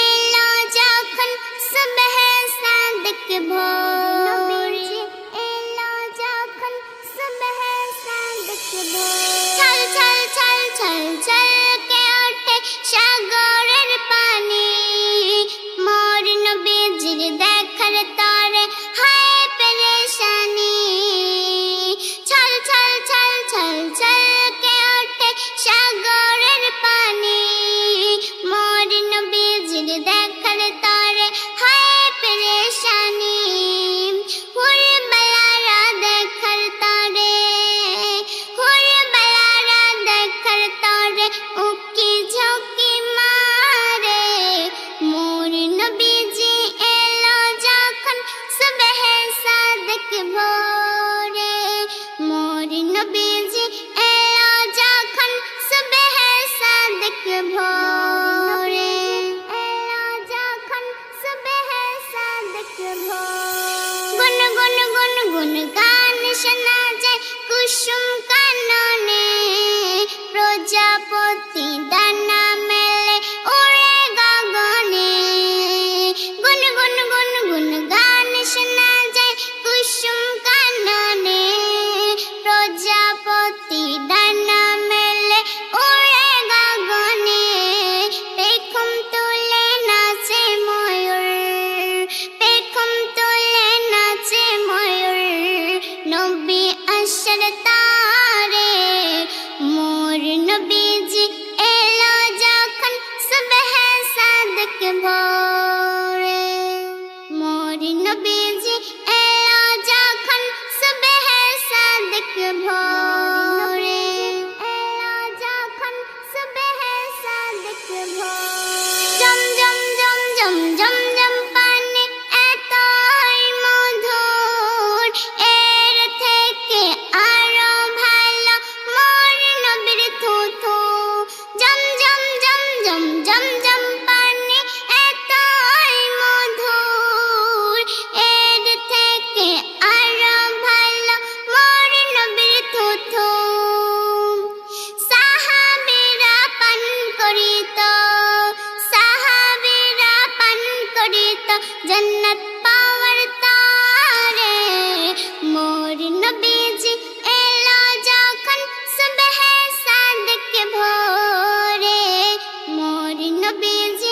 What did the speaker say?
এলো যখন সুবহ সাদিক ভোরে, এলো যখন সুবহ সাদিক ভোরে। ছল ছল ছল ছল ছলকে ওঠে সাগরের পানি, মোর নবীজির দেখার তরে হয় পেরেশানি। ছল ছল ছল ছল ছলকে ওঠে সাগরের পানি, মোর নবীজির দেখার তরে হয় পেরেশানি। হুরবালারা দেখার তরে, হুরবালারা দেখার তরে উকি ঝুঁকি মারে, মোর নবীজি এলো যখন সুবহ সাদিক ভোরে, মোর নবীজি এলো যখন সুবহ সাদিক ভোরে, এলো যখন সুবহ সাদিক ভোরে। গুন গুন গুন গুন গান শোনা যায় কুসুম কাননে, প্রজাপতি ডানা মেলে উড়ে গগনে। গুন গুন গুন গুন গান শোনা যায় কুসুম কাননে, প্রজাপতি ডানা মেলে উড়ে গগনে। পেখম তুলে নাচে ময়ূর, পেখম তুলে নাচে ময়ূর, নবী আসার তারে, মোর নবীজি এলো যখন সুবহ সাদিক ভোরে, মোর নবীজি এলো যখন সুবহ সাদিক ভোরে, এলো যখন সুবহ সাদিক ভোরে। জম জম জম জম জম জম পানি এতই মধুর, এর থেকে আরো ভালো মোর নবীর থুথু। জম জম জম জম জম জম পানি এতই মধুর, এর থেকে আরো ভালো মোর নবীর থুথু। সাহাবীরা পান করিত, সাহাবীরা পান করিত জান্নাত পাওয়ার তারে, মোর নবীজি এলো যখন সুবহ সাদিক ভোরে, মোর নবীজি